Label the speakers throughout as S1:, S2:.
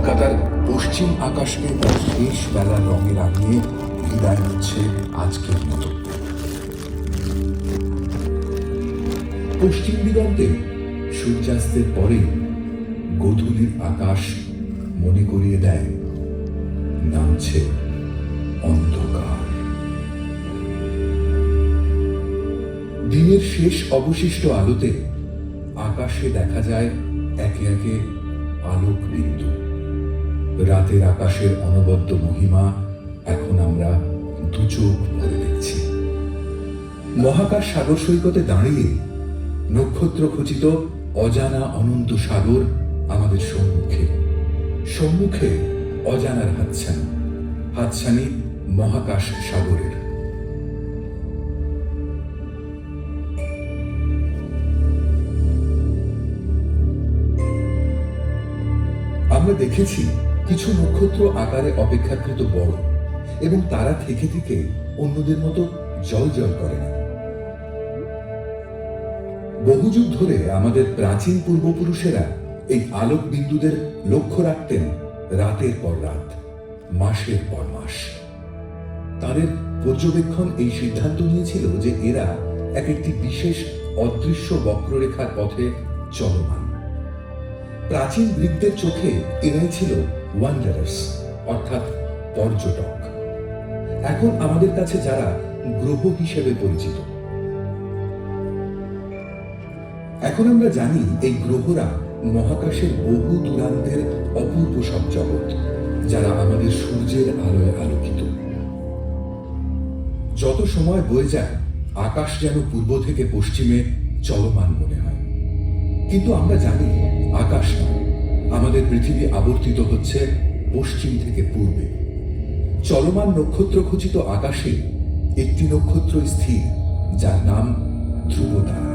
S1: কলকাতার পশ্চিম আকাশকে তার শেষ বেলার রঙে রাঙিয়ে বিদায় হচ্ছে আজকের মতো। পশ্চিম দিগন্তে সূর্যাস্তের পরে গোধূলির আকাশ মনে করিয়ে দেয় নামছে অন্ধকার। দিনের শেষ অবশিষ্ট আলোতে আকাশে দেখা যায় একে একে আলোক বিন্দু। রাতের আকাশের অনবদ্য মহিমা এখন আমরা দুচোখ ভরে দেখছি। মহাকাশ সাগর সৈকতে দাঁড়িয়ে নক্ষত্র খচিত অজানা অনন্ত সাগর আমাদের সম্মুখে। সম্মুখে অজানার হাতছানি, হাতছানি মহাকাশ সাগরের। আমরা দেখেছি কিছু নক্ষত্র আকারে অপেক্ষাকৃত বড় এবং তারা থেকে থেকে অন্যদের মতো জ্বলজ্বল করে না। বহু যুগ ধরে আমাদের প্রাচীন পূর্বপুরুষেরা এই আলোক বিন্দুদের লক্ষ্য রাখতেন রাতের পর রাত, মাসের পর মাস। তাদের পর্যবেক্ষণ এই সিদ্ধান্ত নিয়েছিল যে এরা এক একটি বিশেষ অদৃশ্য বক্ররেখার পথে চলমান। প্রাচীন গ্রিকদের চোখে এরাই ছিল ওয়ান্ডারার্স, অর্থাৎ পর্যটক। এখন আমাদের কাছে যারা গ্রহ হিসেবে পরিচিত। এখন আমরা জানি এই গ্রহরা মহাকাশের বহু দূরান্তের অপূর্ব সব জগৎ, যারা আমাদের সূর্যের আলোয় আলোকিত। যত সময় বয়ে যায় আকাশ যেন পূর্ব থেকে পশ্চিমে চলমান মনে হয়, কিন্তু আমরা জানি আকাশ নয়, আমাদের পৃথিবী আবর্তিত হচ্ছে পশ্চিম থেকে পূর্বে। চলমান নক্ষত্র খচিত আকাশে একটি নক্ষত্র স্থির, যার নাম ধ্রুবতারা।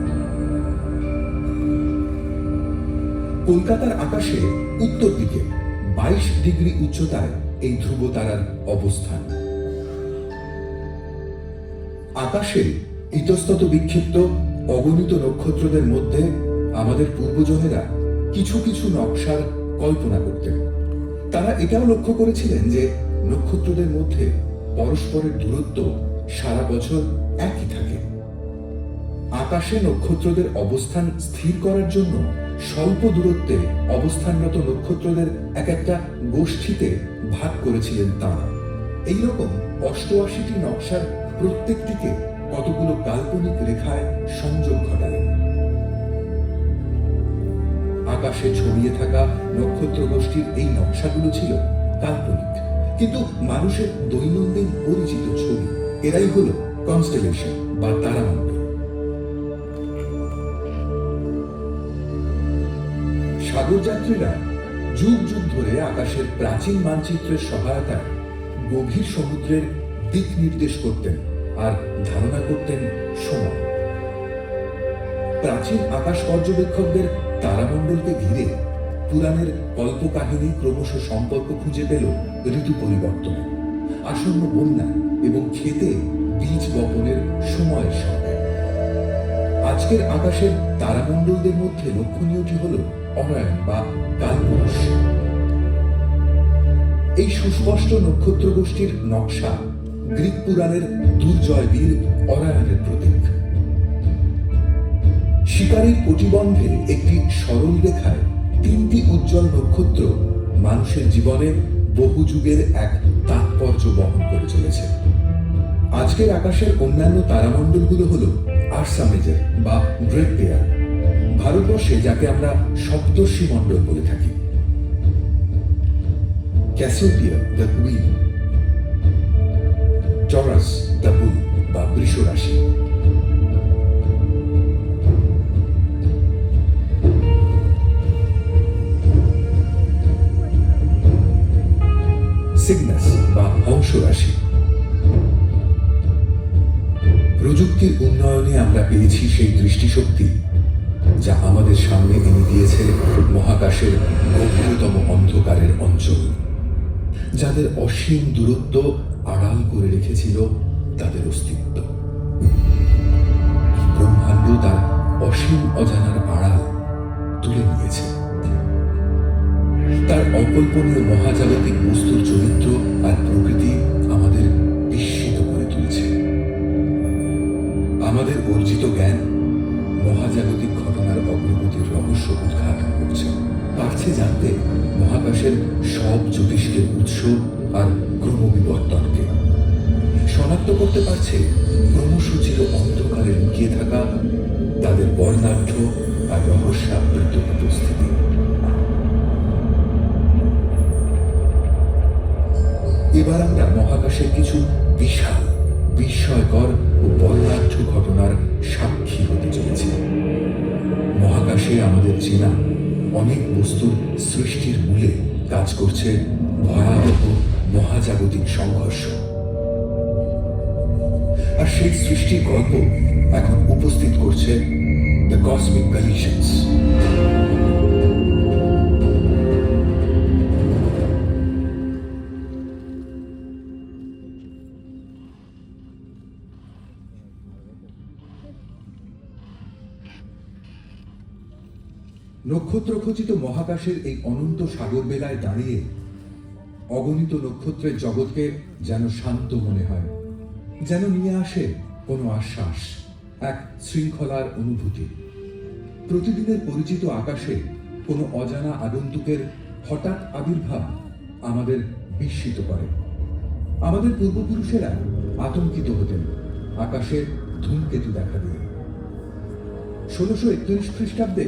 S1: কলকাতার আকাশে উত্তর দিকে 22 ডিগ্রি উচ্চতায় এই ধ্রুবতারার অবস্থান। আকাশে ইতস্তত বিক্ষিপ্ত অগণিত নক্ষত্রদের মধ্যে আমাদের পূর্বজনেরা কিছু কিছু নকশার কল্পনা করতেন। তারা এটাও লক্ষ্য করেছিলেন যে নক্ষত্রদের মধ্যে পরস্পরের দূরত্ব সারা বছর একই থাকে। আকাশে নক্ষত্রদের অবস্থান স্থির করার জন্য স্বল্প দূরত্বে অবস্থানরত নক্ষত্রদের এক একটা গোষ্ঠীতে ভাগ করেছিলেন তাঁরা। এইরকম 88টি নকশার প্রত্যেকটিকে কতগুলো কাল্পনিক রেখায় সংযোগ ঘটালেন। আকাশে ছড়িয়ে থাকা নক্ষত্র গোষ্ঠীর এই নকশাগুলো ছিল কাল্পনিক, কিন্তু মানুষের দৈনন্দিন পরিচিত ছবি। এরাই হলো কনস্টেলেশন বা তারামণ্ডল। সাগরযাত্রীরা যুগ যুগ ধরে আকাশের প্রাচীন মানচিত্রের সহায়তায় গভীর সমুদ্রের দিক নির্দেশ করতেন আর ধারণা করতেন সময়। প্রাচীন আকাশ পর্যবেক্ষকদের তারামণ্ডলকে ঘিরে পুরাণের কল্পকাহিনী ক্রমশ সম্পর্ক খুঁজে পেল ঋতু পরিবর্তনে, আসন্ন বন্যা এবং ক্ষেতে বীজ বপনের সময়ের সঙ্গে। আজকের আকাশের তারামণ্ডলদের মধ্যে লক্ষণীয়টি হল অরায়ন বা কালপুরুষ। এই সুস্পষ্ট নক্ষত্র গোষ্ঠীর নকশা গ্রিক পুরাণের দুর্জয় বীর অরায়নের প্রতীক। শিকারীর কটিবন্ধে একটি সরল রেখায় 3টি উজ্জ্বল নক্ষত্র মানুষের জীবনে বহু যুগের এক তাৎপর্য বহন করে চলেছে। আজকের আকাশের অন্যান্য তারামণ্ডলগুলো হল আরসা মেজর বা গ্রেট পেয়ার, ভারতবর্ষে যাকে আমরা সপ্তর্ষি মণ্ডল বলে থাকি, Cassiopeia the queen, Taurus the bull বা বৃষ রাশি, সিগনাস বা হংস রাশি। প্রযুক্তির উন্নয়নে আমরা পেয়েছি সেই দৃষ্টিশক্তি যা আমাদের সামনে এনে দিয়েছে মহাকাশের গভীরতম অন্ধকারের অঞ্চল, যাদের অসীম দূরত্ব আড়াল করে রেখেছিল তাদের অস্তিত্ব। ব্রহ্মাণ্ড তার অসীম অজানার আড়াল তুলে নিয়েছে। তার অকল্পনীয় মহাজাগতিক বস্তুর চরিত্র আর প্রকৃতি আমাদের বিস্মিত করে তুলছে। আমাদের অর্জিত জ্ঞান মহাজাগতিক ঘটনার অগ্রগতির রহস্য উদ্ঘাটন করছে, পারছে জানতে মহাকাশের সব জ্যোতিষ্কের উৎস আর ক্রমবিবর্তনকে, শনাক্ত করতে পারছে ক্রমশ চির অন্ধকারে লুকিয়ে থাকা তাদের বর্ণাঢ্য আর রহস্যাবৃত উপস্থিতি। এবার আমরা মহাকাশের কিছু বিশাল, বিস্ময়কর ও বর্ণাঢ্য ঘটনার সাক্ষী হতে চলেছি। মহাকাশে আমাদের চেনা অনেক বস্তুর সৃষ্টির মূলে কাজ করছে ভয়াবহ মহাজাগতিক সংঘর্ষ, আর সেই সৃষ্টির গল্প এখন উপস্থিত করছে দ্য কসমিক কলিশনস। নক্ষত্রখচিত মহাকাশের এই অনন্ত সাগর বেলায় দাঁড়িয়ে অগণিত নক্ষত্রের জগৎকে যেন শান্ত মনে হয়, যেন নিয়ে আসে কোনো আশ্বাস, এক শৃঙ্খলার অনুভূতি। প্রতিদিনের পরিচিত আকাশে কোনো অজানা আগন্তুকের হঠাৎ আবির্ভাব আমাদের বিস্মিত করে। আমাদের পূর্বপুরুষেরা আতঙ্কিত হতেন আকাশে ধূমকেতু দেখা দিয়ে। 1631 খ্রিস্টাব্দে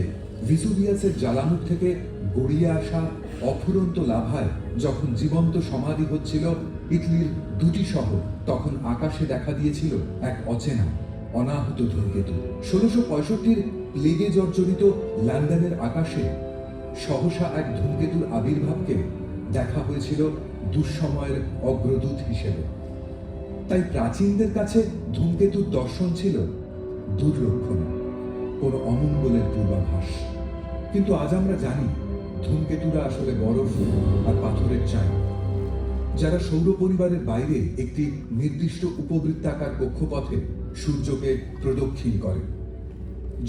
S1: ভিসুভিয়াসের জ্বালামুখ থেকে গড়িয়ে আসা অফুরন্ত লাভায় যখন জীবন্ত সমাধি হচ্ছিল ইটলির দুটি শহর, তখন আকাশে দেখা দিয়েছিল এক অচেনা অনাহত ধূমকেতু। 1665 প্লেগে জর্জরিত লন্ডনের আকাশে সহসা এক ধূমকেতুর আবির্ভাবকে দেখা হয়েছিল দুঃসময়ের অগ্রদূত হিসেবে। তাই প্রাচীনদের কাছে ধূমকেতুর দর্শন ছিল দুর্লক্ষণ, কোনো অমঙ্গলের পূর্বাভাস। কিন্তু আজ আমরা জানি ধূমকেতুরা আসলে বরফ আর পাথরের চাই, যারা সৌর পরিবারের বাইরে একটি নির্দিষ্ট উপবৃত্তাকার কক্ষপথে সূর্যকে প্রদক্ষিণ করে।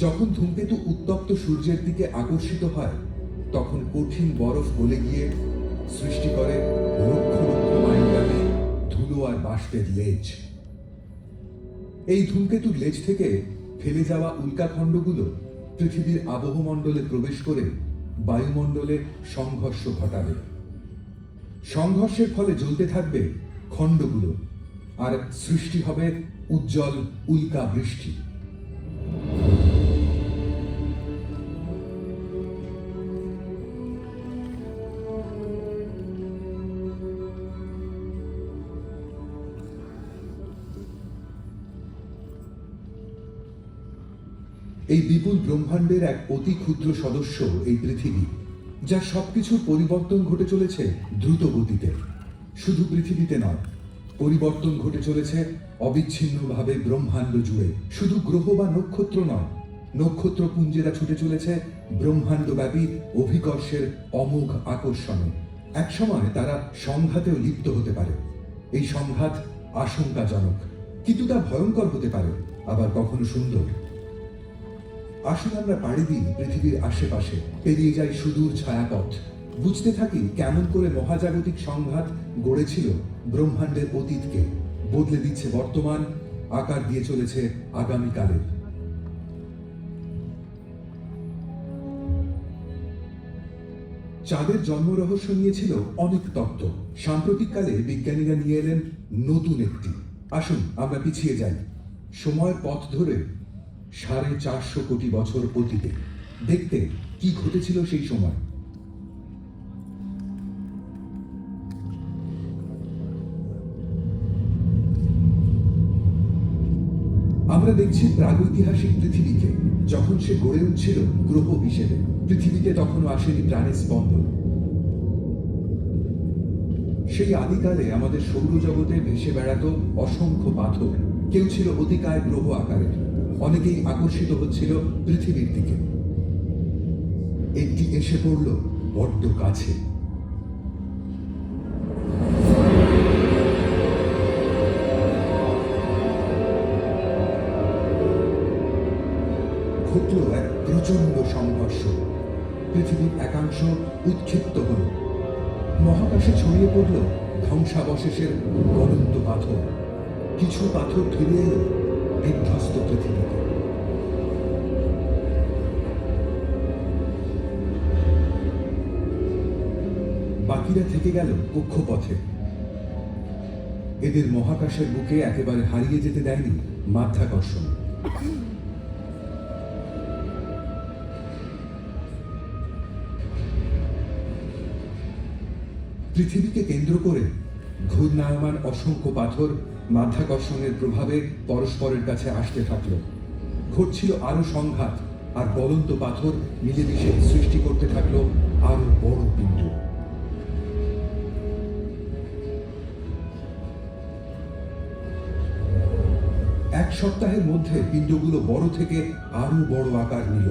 S1: যখন ধূমকেতু উত্তপ্ত সূর্যের দিকে আকর্ষিত হয়, তখন কঠিন বরফ গলে গিয়ে সৃষ্টি করে লক্ষ লক্ষ মাইল ব্যাপী ধুলো আর বাষ্পের লেজ। এই ধূমকেতুর লেজ থেকে ফেলে যাওয়া উল্কাখণ্ডগুলো পৃথিবীর আবহমণ্ডলে প্রবেশ করে বায়ুমণ্ডলে সংঘর্ষ ঘটাবে। সংঘর্ষের ফলে জ্বলতে থাকবে খণ্ডগুলো, আর সৃষ্টি হবে উজ্জ্বল উল্কা বৃষ্টি। এই বিপুল ব্রহ্মাণ্ডের এক অতি ক্ষুদ্র সদস্য এই পৃথিবী, যা সবকিছুর পরিবর্তন ঘটে চলেছে দ্রুত গতিতে। শুধু পৃথিবীতে নয়, পরিবর্তন ঘটে চলেছে অবিচ্ছিন্নভাবে ব্রহ্মাণ্ড জুড়ে। শুধু গ্রহ বা নক্ষত্র নয়, নক্ষত্রপুঞ্জেরা ছুটে চলেছে ব্রহ্মাণ্ডব্যাপী অভিকর্ষের অমোঘ আকর্ষণে। একসময় তারা সংঘাতেও লিপ্ত হতে পারে। এই সংঘাত আশঙ্কাজনক, কিন্তু তা ভয়ঙ্কর হতে পারে, আবার কখনো সুন্দর। আসুন আমরা পাড়ি দিই পৃথিবীর আশেপাশে, পেরিয়ে যাই সুদূর ছায়াপথ, বুঝতে থাকি কেমন করে মহাজাগতিক সংঘাত গড়েছিল ব্রহ্মাণ্ডের অতীতকে, বদলে দিচ্ছে বর্তমান, আকার দিয়ে চলেছে আগামীকালের। চাঁদের জন্ম রহস্য নিয়েছিল অনেক তত্ত্ব। সাম্প্রতিককালে বিজ্ঞানীরা নিয়ে এলেন নতুন একটি। আসুন আমরা পিছিয়ে যাই সময়ের পথ ধরে 450 কোটি বছর অতীতে, দেখতে কি ঘটেছিল সেই সময়। আমরা দেখছি প্রাগৈতিহাসিক পৃথিবীকে, যখন সে গড়ে উঠছিল গ্রহ হিসেবে। পৃথিবীতে তখনও আসেনি প্রাণের স্পন্দন। সেই আদিকালে আমাদের সৌরজগতে ভেসে বেড়াতো অসংখ্য পাথর। কেউ ছিল অতিকায় গ্রহ আকারের, অনেকেই আকর্ষিত হচ্ছিল পৃথিবীর দিকে। একটি এসে পড়ল বড্ড কাছে। ঘটল এক প্রচন্ড সংঘর্ষ। পৃথিবীর একাংশ উৎক্ষিপ্ত হল। মহাকাশে ছড়িয়ে পড়ল ধ্বংসাবশেষের গলন্ত পাথর। কিছু পাথর ফিরে এলো বিধ্বস্ত পৃথিবীতে। বাকিরা থেকে গেল কক্ষপথে। এদের মহাকাশের বুকে একেবারে হারিয়ে যেতে দেয়নি মাধ্যাকর্ষণ। পৃথিবীকে কেন্দ্র করে ঘূর্ণায়মান অসংখ্য পাথর মাধ্যাকর্ষণের প্রভাবে পরস্পরের কাছে আসতে থাকল। ঘটছিল আরো সংঘাত, আর গলন্ত পাথর মিলেমিশে সৃষ্টি করতে থাকলো আরো বড় বিন্দু। এক সপ্তাহের মধ্যে পিণ্ডগুলো বড় থেকে আরো বড় আকার নিল।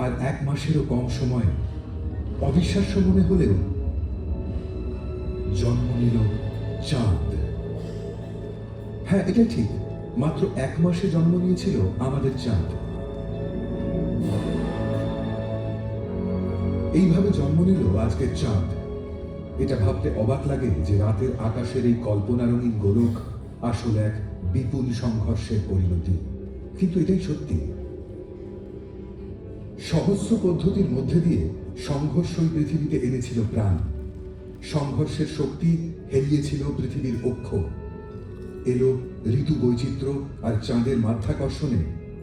S1: আর এক মাসেরও কম সময়, অবিশ্বাস্য মনে হলেও, জন্ম নিল চাঁদ। হ্যাঁ, এটা ঠিক, মাত্র এক মাসে জন্ম নিয়েছিল আমাদের চাঁদ। এইভাবে জন্ম নিল আজকের চাঁদ। এটা ভাবতে অবাক লাগে যে রাতের আকাশের এই কল্পনারঙিন গোলক আসলে এক বিপুল সংঘর্ষের পরিণতি, কিন্তু এটাই সত্যি। সহস্র পদ্ধতির মধ্যে দিয়ে সংঘর্ষই পৃথিবীতে এনেছিল প্রাণ। সংঘর্ষের শক্তি হেলিয়েছিল পৃথিবীর অক্ষ। এলো ঋতু বৈচিত্র্য, আর চাঁদের মাধ্যাকর্ষণে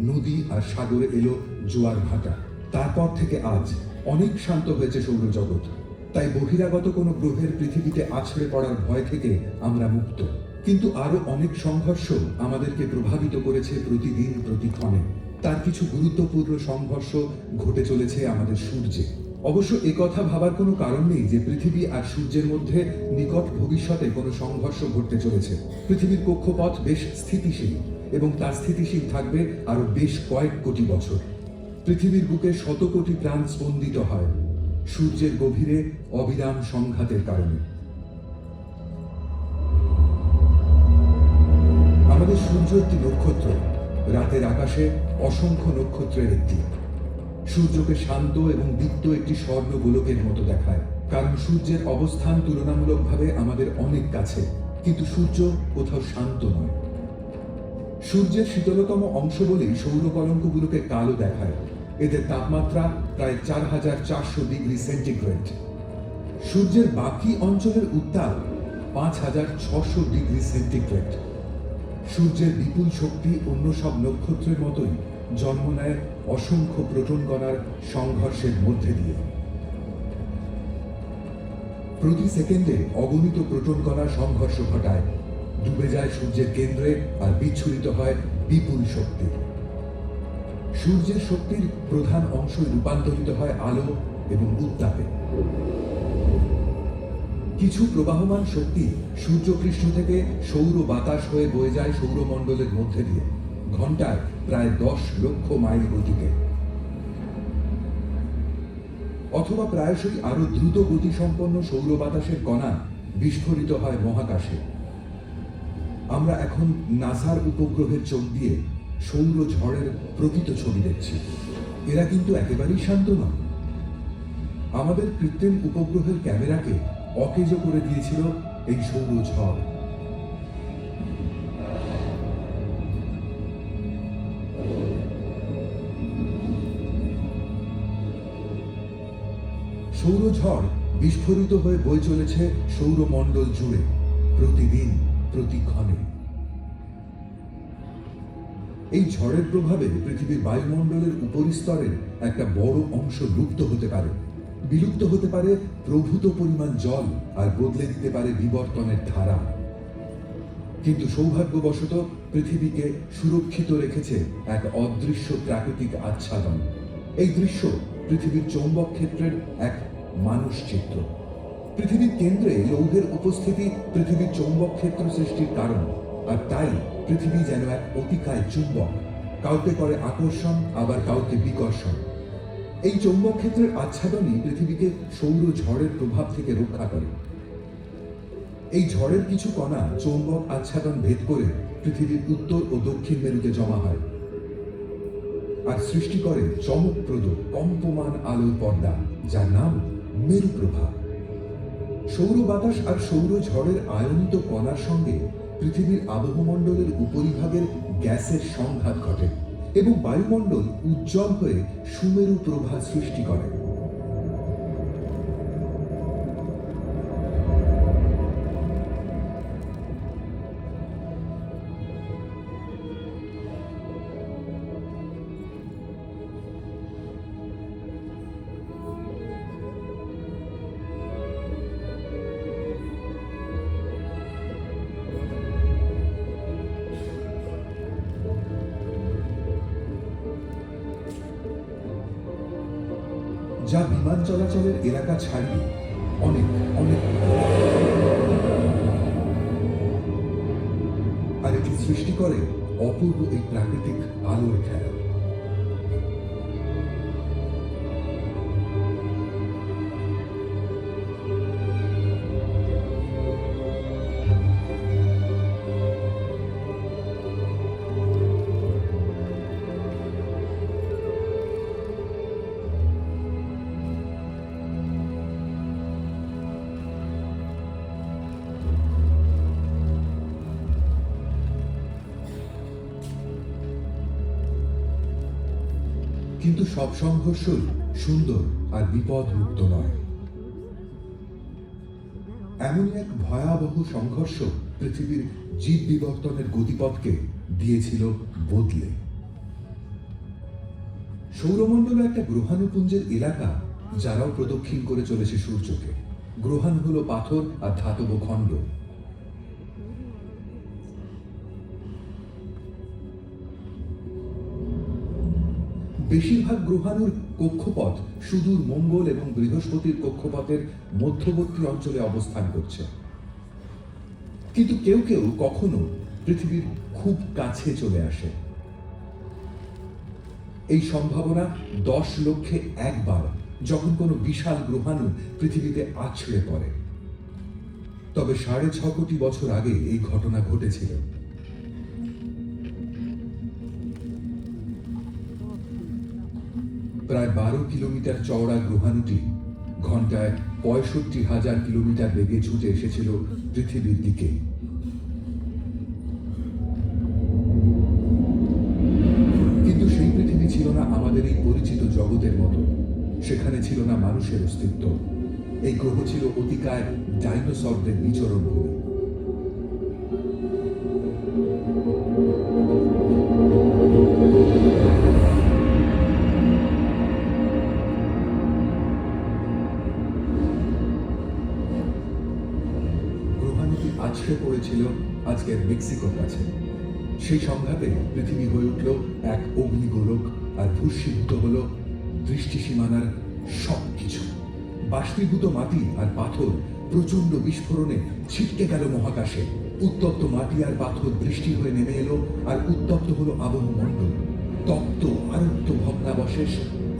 S1: নদী আর সাগরে এলো জোয়ার ভাটা। তারপর থেকে আজ অনেক শান্ত হয়েছে সৌরজগৎ। তাই বহিরাগত কোনো গ্রহের পৃথিবীতে আছড়ে পড়ার ভয় থেকে আমরা মুক্ত। কিন্তু আরো অনেক সংঘর্ষ আমাদেরকে প্রভাবিত করেছে প্রতিদিন, প্রতিক্ষণে। তার কিছু গুরুত্বপূর্ণ সংঘর্ষ ঘটে চলেছে আমাদের সূর্যে। অবশ্য একথা ভাবার কোনো কারণ নেই যে পৃথিবী আর সূর্যের মধ্যে নিকট ভবিষ্যতে কোনো সংঘর্ষ ঘটতে চলেছে। পৃথিবীর কক্ষপথ বেশ স্থিতিশীল, এবং তার স্থিতিশীল থাকবে আরো বেশ কয়েক কোটি বছর। পৃথিবীর বুকে শত কোটি প্রাণ স্পন্দিত হয় সূর্যের গভীরে অবিরাম সংঘাতের কারণে। আমাদের সূর্য একটি নক্ষত্র, রাতের আকাশে অসংখ্য নক্ষত্রের একটি। সূর্যকে শান্ত এবং দীপ্ত একটি স্বর্ণ গোলকের মতো দেখায়, কারণ সূর্যের অবস্থান তুলনামূলকভাবে আমাদের অনেক কাছে, কিন্তু সূর্য কোথাও শান্ত নয়। সূর্যের শীতলতম অংশ বলেই সৌরকলঙ্কগুলোকে কালো দেখায়। এদের তাপমাত্রা প্রায় 4400 ডিগ্রি সেন্টিগ্রেড। সূর্যের বাকি অঞ্চলের উত্তাপ 5600 ডিগ্রি সেন্টিগ্রেড। সূর্যের বিপুল শক্তি অন্য সব নক্ষত্রের মতোই জন্ম নেয় অসংখ্য প্রোটন কণার সংঘর্ষের মধ্যে দিয়ে। প্রতি সেকেন্ডে অগণিত প্রোটন কণা সংঘর্ষ ঘটায়, ডুবে যায় সূর্যের কেন্দ্রে, আর বিচ্ছুরিত হয় বিপুল শক্তি। সূর্যের শক্তির প্রধান অংশ রূপান্তরিত হয় আলো এবং উত্তাপে। কিছু প্রবাহমান শক্তি সূর্যপৃষ্ঠ থেকে সৌর বাতাস হয়ে বয়ে যায় সৌরমণ্ডলের মধ্যে দিয়ে, ঘন্টায় প্রায় 10 লক্ষ মাইল গতিতে। অথবা প্রায়শই আরো দ্রুত গতিসম্পন্ন সৌর বাতাসের কণা বিস্ফোরিত হয় মহাকাশে। আমরা এখন নাসার উপগ্রহের চোখ দিয়ে সৌর ঝড়ের প্রকৃত ছবি দেখছি। এরা কিন্তু একেবারেই শান্ত নয়। আমাদের কৃত্রিম উপগ্রহের ক্যামেরাকে অকেজ করে দিয়েছিল এই সৌর ঝড়। সৌরঝড় বিস্ফোরিত হয়ে বয়ে চলেছে সৌরমণ্ডল জুড়ে, প্রতিদিন, প্রতিক্ষণে। এই ঝড়ের প্রভাবে পৃথিবীর বায়ুমণ্ডলের উপরিস্তরের একটা বড় অংশ লুপ্ত হতে পারে, বিলুপ্ত হতে পারে প্রভূত পরিমাণ জল, আর বদলে দিতে পারে বিবর্তনের ধারা। কিন্তু সৌভাগ্যবশত পৃথিবীকে সুরক্ষিত রেখেছে এক অদৃশ্য প্রাকৃতিক আচ্ছাদন। এই দৃশ্য পৃথিবীর চৌম্বক ক্ষেত্রের এক মানুষ চিত্র। পৃথিবীর কেন্দ্রে লৌহের উপস্থিতি পৃথিবীর চৌম্বক ক্ষেত্র সৃষ্টির কারণ, আর তাই পৃথিবী যেন এক অতিকায় চুম্বক, কাউকে করে আকর্ষণ, আবার কাউকে বিকর্ষণ। এই চৌম্বক ক্ষেত্রের আচ্ছাদনই পৃথিবীকে সৌর ঝড়ের প্রভাব থেকে রক্ষা করে। এই ঝড়ের কিছু কণা চৌম্বক আচ্ছাদন ভেদ করে পৃথিবীর উত্তর ও দক্ষিণ মেরুতে জমা হয় আর সৃষ্টি করে চমকপ্রদ কম্পমান আলোর পর্দা, যার নাম মেরুপ্রভা। সৌর বাতাস আর সৌর ঝড়ের আয়নিত কণার সঙ্গে পৃথিবীর আবহমণ্ডলের উপরিভাগের গ্যাসের সংঘাত ঘটে এবং বায়ুমণ্ডল উজ্জ্বল হয়ে সুমেরু প্রভা সৃষ্টি করে। যা বিমান চলাচলের এলাকা ছাড়িয়ে অনেক অনেক, আর এটি সৃষ্টি করে অপূর্ব এই প্রাকৃতিক আলোর খেলা। কিন্তু সব সংঘর্ষই সুন্দর আর বিপদ মুক্ত নয়। এমন এক ভয়াবহ সংঘর্ষ পৃথিবীর জীব বিবর্তনের গতিপথকে দিয়েছিল বদলে। সৌরমণ্ডল একটা গ্রহাণুপুঞ্জের এলাকা, যারাও প্রদক্ষিণ করে চলেছে সূর্যকে। গ্রহাণু হলো পাথর আর ধাতব খণ্ড। বেশিরভাগ গ্রহাণুর কক্ষপথ সুদূর মঙ্গল এবং বৃহস্পতির কক্ষপথের মধ্যবর্তী অঞ্চলে অবস্থান করছে, কিন্তু কেউ কেউ কখনো পৃথিবীর খুব কাছে চলে আসে। এই সম্ভাবনা 10 লক্ষে একবার, যখন কোনো বিশাল গ্রহাণু পৃথিবীতে আছড়ে পড়ে। তবে 6.5 কোটি বছর আগে এই ঘটনা ঘটেছিল। প্রায় 12 কিলোমিটার চওড়া গ্রহাণুটি ঘন্টায় 65,000 কিলোমিটার বেগে ছুটে এসেছিল পৃথিবীর দিকে। কিন্তু সেই পৃথিবী ছিল না আমাদের এই পরিচিত জগতের মতো। সেখানে ছিল না মানুষের অস্তিত্ব। এই গ্রহ ছিল অতিকায় ডাইনোসরদের বিচরণ ভূমি। আছড়ে পড়েছিল আজকের মেক্সিকোর কাছে। সেই সংঘাতে পৃথিবী হয়ে উঠল এক অগ্নিগোলক, আর ভূষীভূত হল দৃষ্টি সীমানার সবকিছু। বাষ্পীভূত মাটি আর পাথর প্রচন্ড বিস্ফোরণে ছিটকে গেল মহাকাশে। উত্তপ্ত মাটি আর পাথর বৃষ্টি হয়ে নেমে এলো, আর উত্তপ্ত হলো আবহমণ্ডল। তপ্ত আরক্ত ভগ্নাবশেষ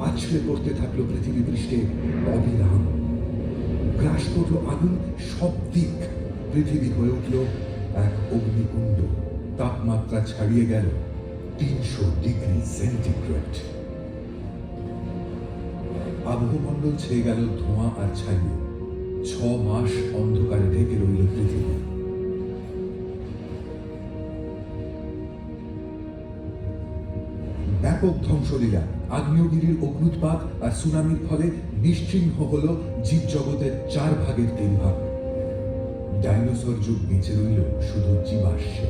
S1: আছড়ে পড়তে থাকলো পৃথিবী পৃষ্ঠে অবিরাম। গ্রাস করলো আগুন সব দিক। পৃথিবী হয়ে উঠল এক অগ্নিকুণ্ড। তাপমাত্রা ছাড়িয়ে গেল 300 ডিগ্রি সেন্টিগ্রেড। আবহমণ্ডল ছেয়ে গেল ধোঁয়া আর ছাইয়ে। 6 মাস অন্ধকারে ঢেকে রইল পৃথিবী। ব্যাপক ধ্বংসলীলা, আগ্নেয়গিরির অগ্নুৎপাত আর সুনামির ফলে নিশ্চিহ্ন হল জীবজগতের 4 ভাগের 3 ভাগ। ডাইনোসর যুগ বেঁচে রইল শুধু জীবাশ্মে।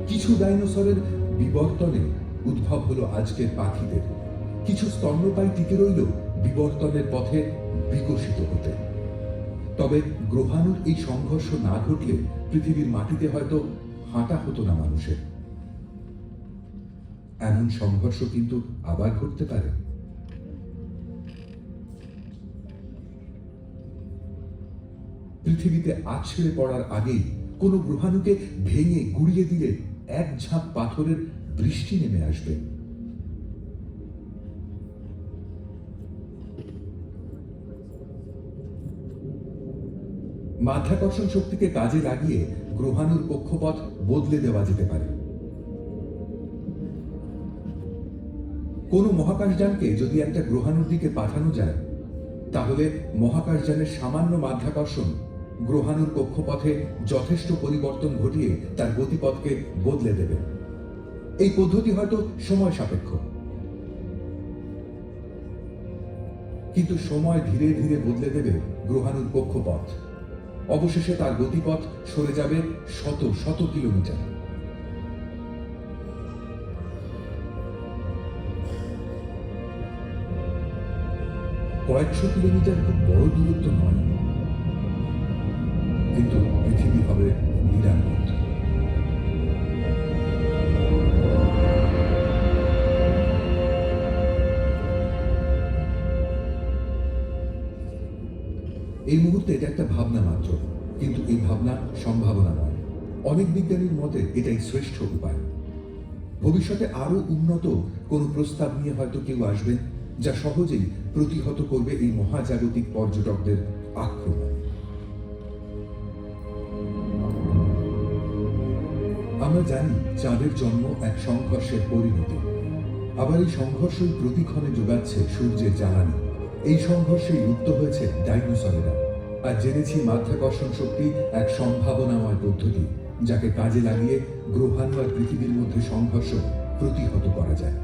S1: কিছু ডাইনোসরের বিবর্তনে উদ্ভব হলো আজকের পাখিদের। কিছু স্তন্যপায়ী টিকে রইল বিবর্তনের পথে বিকশিত হতে। তবে গ্রহাণুর এই সংঘর্ষ না ঘটলে পৃথিবীর মাটিতে হয়তো হাঁটা হতো না মানুষের। এমন সংঘর্ষ কিন্তু আবার ঘটতে পারে। পৃথিবী পৃথিবীতে আছড়ে পড়ার আগেই কোনো গ্রহাণুকে ভেঙে গুড়িয়ে দিলে এক ঝাঁক পাথরের বৃষ্টি নেমে আসবে। মাধ্যাকর্ষণ শক্তিকে কাজে লাগিয়ে গ্রহাণুর কক্ষপথ বদলে দেওয়া যেতে পারে। কোনো মহাকাশযানকে যদি একটা গ্রহাণুর দিকে পাঠানো যায়, তাহলে মহাকাশযানের সামান্য মাধ্যাকর্ষণ গ্রহাণুর কক্ষপথে যথেষ্ট পরিবর্তন ঘটিয়ে তার গতিপথকে বদলে দেবে। এই পদ্ধতি হয়তো সময় সাপেক্ষ, কিন্তু সময় ধীরে ধীরে বদলে দেবে গ্রহাণুর কক্ষপথ। অবশেষে তার গতিপথ সরে যাবে শত শত কিলোমিটার। কয়েকশো কিলোমিটার খুব বড় দূরত্ব নয়, কিন্তু পৃথিবী হবে নিরাপদ। এই মুহূর্তে এটা একটা ভাবনা মাত্র, কিন্তু এই ভাবনা সম্ভাবনা নয়। অনেক বিজ্ঞানীর মতে এটাই শ্রেষ্ঠ উপায়। ভবিষ্যতে আরো উন্নত কোন প্রস্তাব নিয়ে হয়তো কেউ আসবেন, যা সহজেই প্রতিহত করবে এই মহাজাগতিক পর্যটকদের আক্রমণ। আমরা জানি চাঁদের জন্ম এক সংঘর্ষের পরিণতি, আবার এই সংঘর্ষই প্রতিক্ষণে যোগাচ্ছে সূর্যের জ্বালানি। এই সংঘর্ষেই লুপ্ত হয়েছে ডাইনোসরেরা। আর জেনেছি মাধ্যাকর্ষণ শক্তি এক সম্ভাবনাময় পদ্ধতি, যাকে কাজে লাগিয়ে গ্রহাণু আর পৃথিবীর মধ্যে সংঘর্ষ প্রতিহত করা যায়।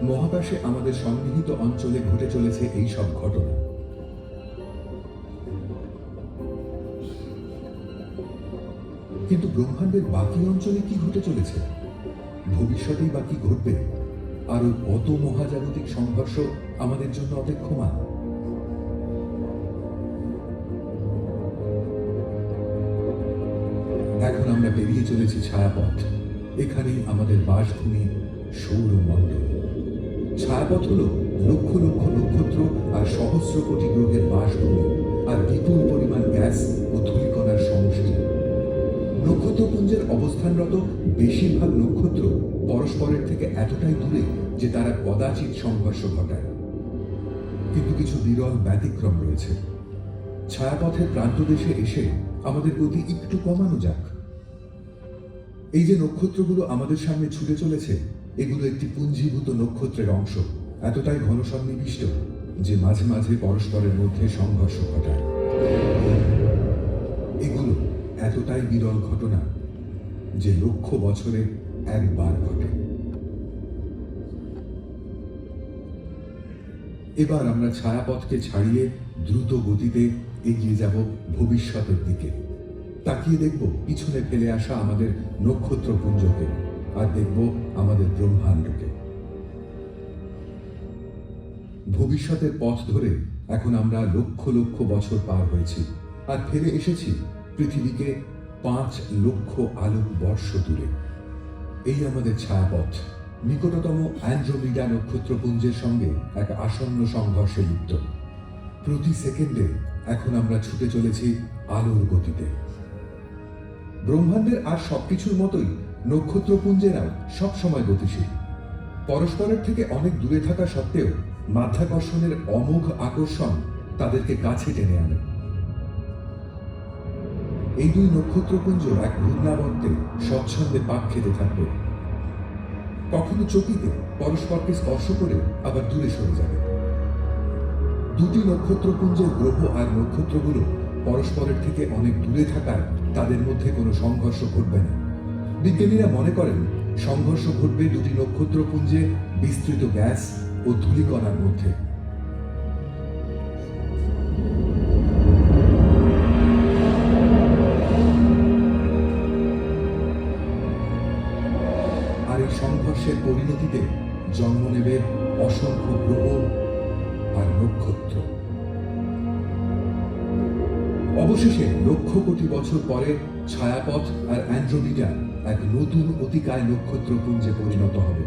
S1: মহাকাশে আমাদের সন্নিহিত অঞ্চলে ঘটে চলেছে এই সব ঘটনা। কিন্তু ব্রহ্মাণ্ডের বাকি অঞ্চলে কি ঘটে চলেছে? ভবিষ্যতেই বা কি ঘটবে? আরো কত মহাজাগতিক সংঘর্ষ আমাদের জন্য অপেক্ষমান? এখন আমরা পেরিয়ে চলেছি ছায়াপথ। এখানেই আমাদের বাসভূমি সৌরমণ্ডল। ছায়াপথ হল লক্ষ লক্ষ নক্ষত্র আর সহস্র কোটি গ্রহের বাসভূমি, আর বিপুল পরিমাণ গ্যাস ও ধূলিকণার সমষ্টি। নক্ষত্রপুঞ্জের অবস্থানরত বেশিরভাগ নক্ষত্র পরস্পরের থেকে এতটাই দূরে যে তারা কদাচিৎ সংঘর্ষ ঘটায়। কিন্তু কিছু বিরল ব্যতিক্রম রয়েছে। ছায়াপথের প্রান্তদেশে এসে আমাদের গতি একটু কমানো যাক। এই যে নক্ষত্রগুলো আমাদের সামনে ছুটে চলেছে, এগুলো একটি পুঞ্জীভূত নক্ষত্রের অংশ, এতটাই ঘন সন্নিবিষ্ট যে মাঝে মাঝে পরস্পরের মধ্যে সংঘর্ষ ঘটায়। এগুলো এতটাই বিরল ঘটনা যে লক্ষ বছরে একবার ঘটে। এবার আমরা ছায়াপথকে ছাড়িয়ে দ্রুত গতিতে এগিয়ে যাব ভবিষ্যতের দিকে। তাকিয়ে দেখব পিছনে ফেলে আসা আমাদের নক্ষত্রপুঞ্জকে, আর দেখব আমাদের ব্রহ্মাণ্ডকে। ভবিষ্যতের পথ ধরে এখন আমরা লক্ষ লক্ষ বছর পার হয়েছি, আর ফিরে এসেছি পৃথিবীকে 5 লক্ষ আলোক বর্ষ দূরে। এই আমাদের ছায়াপথ নিকটতম অ্যান্ড্রোমিডা নক্ষত্রপুঞ্জের সঙ্গে এক আসন্ন সংঘর্ষে লিপ্ত। প্রতি সেকেন্ডে এখন আমরা ছুটে চলেছি আলোর গতিতে। ব্রহ্মাণ্ডের আর সবকিছুর মতোই নক্ষত্রপুঞ্জেরাও সবসময় গতিশীল। পরস্পরের থেকে অনেক দূরে থাকা সত্ত্বেও মাধ্যাকর্ষণের অমোঘ আকর্ষণ তাদেরকে কাছে টেনে আনে। এই দুই নক্ষত্রপুঞ্জ এক ঘূর্ণাবর্তে স্বচ্ছন্দে পাক খেতে থাকবে। কখনো চকিতে পরস্পরকে স্পর্শ করে আবার দূরে সরে যাবে। দুটি নক্ষত্রপুঞ্জের গ্রহ আর নক্ষত্রগুলো পরস্পরের থেকে অনেক দূরে থাকায় তাদের মধ্যে কোনো সংঘর্ষ ঘটবে না। বিজ্ঞানীরা মনে করেন সংঘর্ষ ঘটবে দুটি নক্ষত্রপুঞ্জে বিস্তৃত গ্যাস ও ধূলিকণার মধ্যে। আর এই সংঘর্ষের পরিণতিতে জন্ম নেবে অসংখ্য গ্রহ আর নক্ষত্র। অবশেষে লক্ষ কোটি বছর পরে ছায়াপথ আর অ্যান্ড্রোমিডা এক নতুন অতিকায় নক্ষত্রপুঞ্জে পরিণত হবে।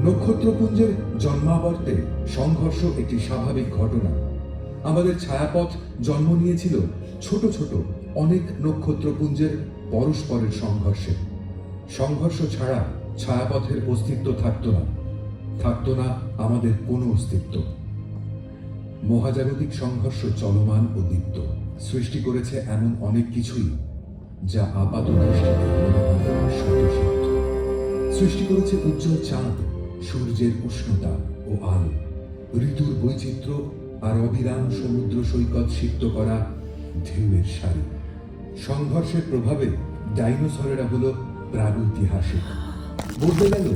S1: নক্ষত্রপুঞ্জের জন্মাবর্তে সংঘর্ষ একটি স্বাভাবিক ঘটনা। আমাদের ছায়াপথ জন্ম নিয়েছিল ছোট ছোট অনেক নক্ষত্রপুঞ্জের পরস্পরের সংঘর্ষে। সংঘর্ষ ছাড়া ছায়াপথের অস্তিত্ব থাকতো না আমাদের কোনো অস্তিত্ব। মহাজাগতিক সংঘর্ষ চলমান ও দীপ্ত সৃষ্টি করেছে এমন অনেক কিছুই যা আপাত দৃষ্টিতে মনে হয় স্বতঃসিদ্ধ। সৃষ্টি করেছে উজ্জ্বল চাঁদ, সূর্যের উষ্ণতা ও আলো, ঋতুর বৈচিত্র্য আর অবিরাম সমুদ্র সৈকত সিক্ত করা ঢেউয়ের সারি। সংঘর্ষের প্রভাবে ডাইনোসরেরা হলো প্রাগৈতিহাসিক, বদলে গেল